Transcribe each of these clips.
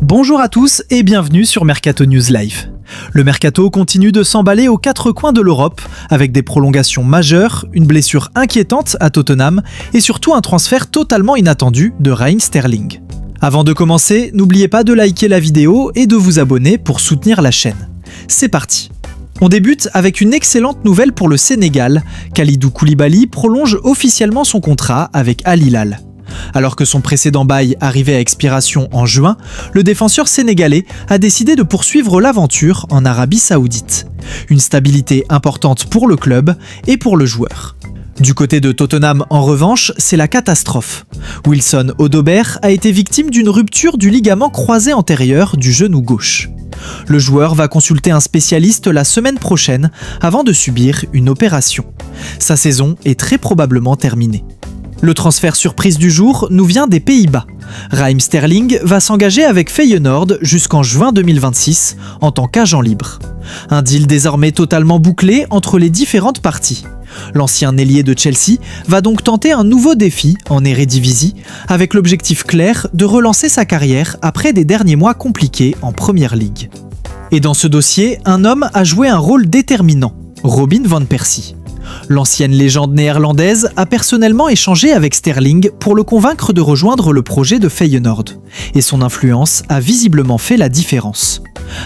Bonjour à tous et bienvenue sur Mercato News Live. Le Mercato continue de s'emballer aux quatre coins de l'Europe, avec des prolongations majeures, une blessure inquiétante à Tottenham et surtout un transfert totalement inattendu de Raheem Sterling. Avant de commencer, n'oubliez pas de liker la vidéo et de vous abonner pour soutenir la chaîne. C'est parti. On débute avec une excellente nouvelle pour le Sénégal. Kalidou Koulibaly prolonge officiellement son contrat avec Al Hilal. Alors que son précédent bail arrivait à expiration en juin, le défenseur sénégalais a décidé de poursuivre l'aventure en Arabie Saoudite. Une stabilité importante pour le club et pour le joueur. Du côté de Tottenham, en revanche, c'est la catastrophe. Wilson Odobert a été victime d'une rupture du ligament croisé antérieur du genou gauche. Le joueur va consulter un spécialiste la semaine prochaine avant de subir une opération. Sa saison est très probablement terminée. Le transfert surprise du jour nous vient des Pays-Bas. Raheem Sterling va s'engager avec Feyenoord jusqu'en juin 2026 en tant qu'agent libre. Un deal désormais totalement bouclé entre les différentes parties. L'ancien ailier de Chelsea va donc tenter un nouveau défi en Eredivisie avec l'objectif clair de relancer sa carrière après des derniers mois compliqués en Premier League. Et dans ce dossier, un homme a joué un rôle déterminant, Robin van Persie. L'ancienne légende néerlandaise a personnellement échangé avec Sterling pour le convaincre de rejoindre le projet de Feyenoord. Et son influence a visiblement fait la différence.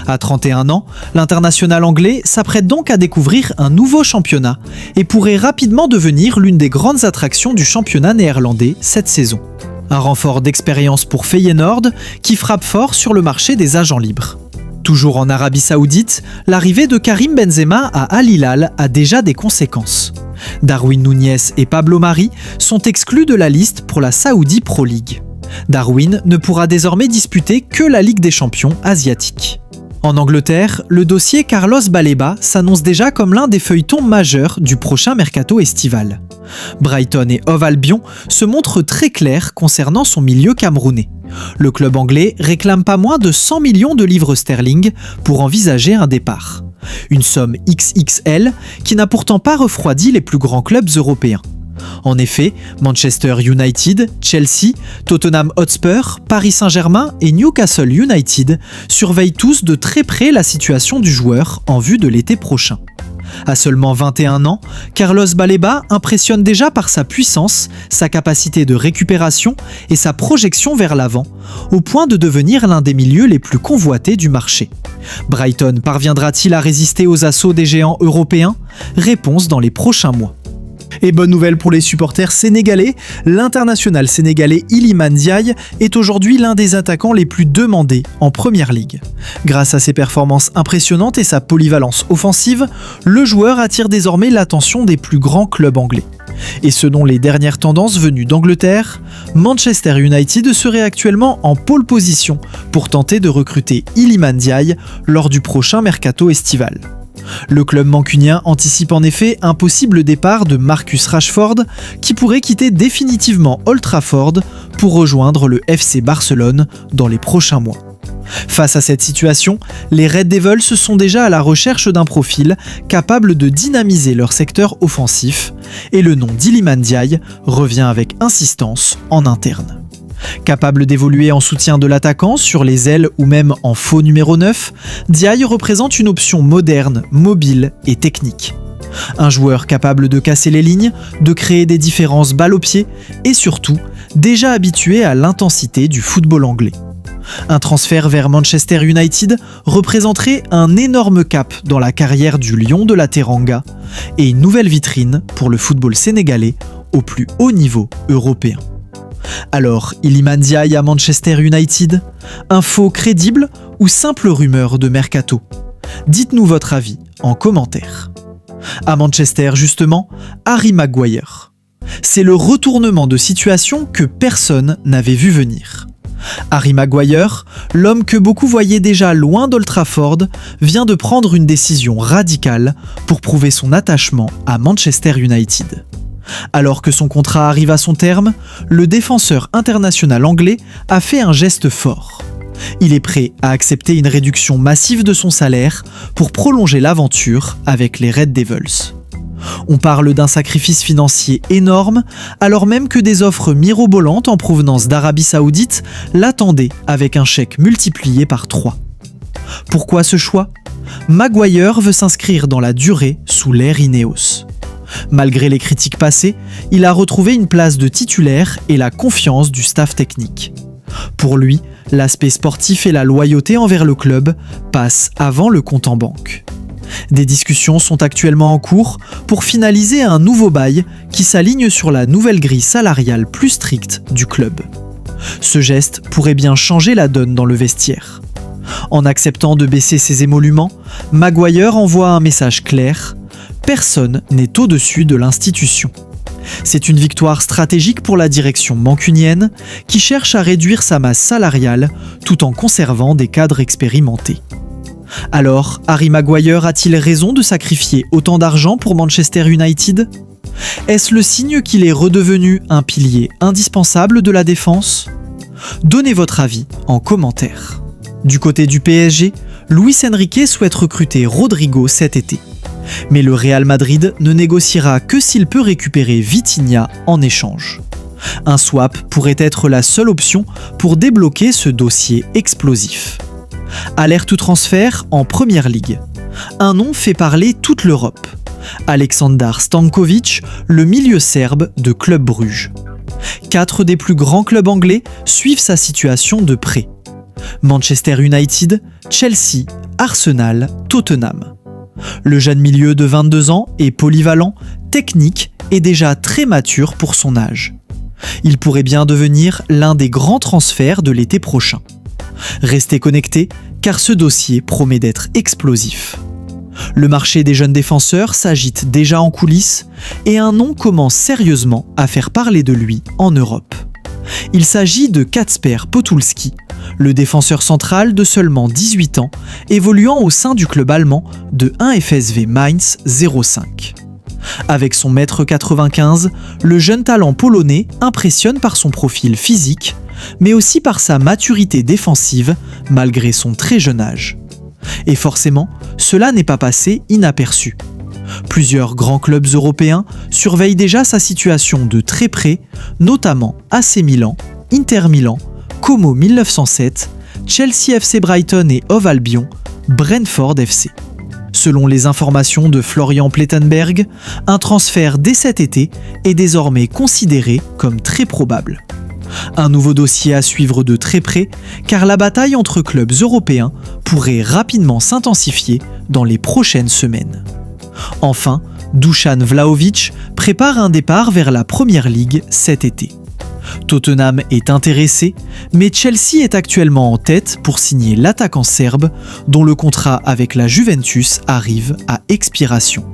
À 31 ans, l'international anglais s'apprête donc à découvrir un nouveau championnat et pourrait rapidement devenir l'une des grandes attractions du championnat néerlandais cette saison. Un renfort d'expérience pour Feyenoord qui frappe fort sur le marché des agents libres. Toujours en Arabie Saoudite, l'arrivée de Karim Benzema à Al Hilal a déjà des conséquences. Darwin Núñez et Pablo Mari sont exclus de la liste pour la Saudi Pro League. Darwin ne pourra désormais disputer que la Ligue des Champions asiatique. En Angleterre, le dossier Carlos Baleba s'annonce déjà comme l'un des feuilletons majeurs du prochain mercato estival. Brighton et Hove Albion se montrent très clairs concernant son milieu camerounais. Le club anglais réclame pas moins de 100 millions de livres sterling pour envisager un départ. Une somme XXL qui n'a pourtant pas refroidi les plus grands clubs européens. En effet, Manchester United, Chelsea, Tottenham Hotspur, Paris Saint-Germain et Newcastle United surveillent tous de très près la situation du joueur en vue de l'été prochain. À seulement 21 ans, Carlos Baleba impressionne déjà par sa puissance, sa capacité de récupération et sa projection vers l'avant, au point de devenir l'un des milieux les plus convoités du marché. Brighton parviendra-t-il à résister aux assauts des géants européens ? Réponse dans les prochains mois. Et bonne nouvelle pour les supporters sénégalais, l'international sénégalais Iliman Ndiaye est aujourd'hui l'un des attaquants les plus demandés en Premier League. Grâce à ses performances impressionnantes et sa polyvalence offensive, le joueur attire désormais l'attention des plus grands clubs anglais. Et selon les dernières tendances venues d'Angleterre, Manchester United serait actuellement en pole position pour tenter de recruter Iliman Ndiaye lors du prochain mercato estival. Le club mancunien anticipe en effet un possible départ de Marcus Rashford qui pourrait quitter définitivement Old Trafford pour rejoindre le FC Barcelone dans les prochains mois. Face à cette situation, les Red Devils sont déjà à la recherche d'un profil capable de dynamiser leur secteur offensif et le nom d'Iliman Ndiaye revient avec insistance en interne. Capable d'évoluer en soutien de l'attaquant sur les ailes ou même en faux numéro 9, Ndiaye représente une option moderne, mobile et technique. Un joueur capable de casser les lignes, de créer des différences balle au pied et surtout déjà habitué à l'intensité du football anglais. Un transfert vers Manchester United représenterait un énorme cap dans la carrière du Lion de la Teranga et une nouvelle vitrine pour le football sénégalais au plus haut niveau européen. Alors, Iliman Ndiaye à Manchester United ? Info crédible ou simple rumeur de mercato ? Dites-nous votre avis en commentaire. À Manchester justement, Harry Maguire. C'est le retournement de situation que personne n'avait vu venir. Harry Maguire, l'homme que beaucoup voyaient déjà loin d'Old Trafford, vient de prendre une décision radicale pour prouver son attachement à Manchester United. Alors que son contrat arrive à son terme, le défenseur international anglais a fait un geste fort. Il est prêt à accepter une réduction massive de son salaire pour prolonger l'aventure avec les Red Devils. On parle d'un sacrifice financier énorme, alors même que des offres mirobolantes en provenance d'Arabie Saoudite l'attendaient avec un chèque multiplié par 3. Pourquoi ce choix ? Maguire veut s'inscrire dans la durée sous l'ère Ineos. Malgré les critiques passées, il a retrouvé une place de titulaire et la confiance du staff technique. Pour lui, l'aspect sportif et la loyauté envers le club passent avant le compte en banque. Des discussions sont actuellement en cours pour finaliser un nouveau bail qui s'aligne sur la nouvelle grille salariale plus stricte du club. Ce geste pourrait bien changer la donne dans le vestiaire. En acceptant de baisser ses émoluments, Maguire envoie un message clair : personne n'est au-dessus de l'institution. C'est une victoire stratégique pour la direction mancunienne qui cherche à réduire sa masse salariale tout en conservant des cadres expérimentés. Alors, Harry Maguire a-t-il raison de sacrifier autant d'argent pour Manchester United ? Est-ce le signe qu'il est redevenu un pilier indispensable de la défense ? Donnez votre avis en commentaire. Du côté du PSG, Luis Enrique souhaite recruter Rodrigo cet été. Mais le Real Madrid ne négociera que s'il peut récupérer Vitinha en échange. Un swap pourrait être la seule option pour débloquer ce dossier explosif. Alerte transfert en Première Ligue. Un nom fait parler toute l'Europe. Aleksandar Stanković, le milieu serbe de Club Bruges. 4 des plus grands clubs anglais suivent sa situation de près. Manchester United, Chelsea, Arsenal, Tottenham. Le jeune milieu de 22 ans est polyvalent, technique et déjà très mature pour son âge. Il pourrait bien devenir l'un des grands transferts de l'été prochain. Restez connectés car ce dossier promet d'être explosif. Le marché des jeunes défenseurs s'agite déjà en coulisses et un nom commence sérieusement à faire parler de lui en Europe. Il s'agit de Kacper Podolski, le défenseur central de seulement 18 ans, évoluant au sein du club allemand de 1 FSV Mainz 05. Avec son 1m95, le jeune talent polonais impressionne par son profil physique, mais aussi par sa maturité défensive malgré son très jeune âge. Et forcément, cela n'est pas passé inaperçu. Plusieurs grands clubs européens surveillent déjà sa situation de très près, notamment AC Milan, Inter Milan, Como 1907, Chelsea FC Brighton et Hove Albion, Brentford FC. Selon les informations de Florian Plettenberg, un transfert dès cet été est désormais considéré comme très probable. Un nouveau dossier à suivre de très près, car la bataille entre clubs européens pourrait rapidement s'intensifier dans les prochaines semaines. Enfin, Dusan Vlahovic prépare un départ vers la Première Ligue cet été. Tottenham est intéressé, mais Chelsea est actuellement en tête pour signer l'attaquant serbe, dont le contrat avec la Juventus arrive à expiration.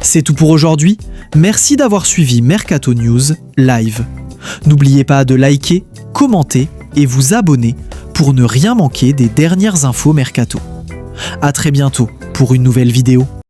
C'est tout pour aujourd'hui, merci d'avoir suivi Mercato News Live. N'oubliez pas de liker, commenter et vous abonner pour ne rien manquer des dernières infos Mercato. À très bientôt pour une nouvelle vidéo.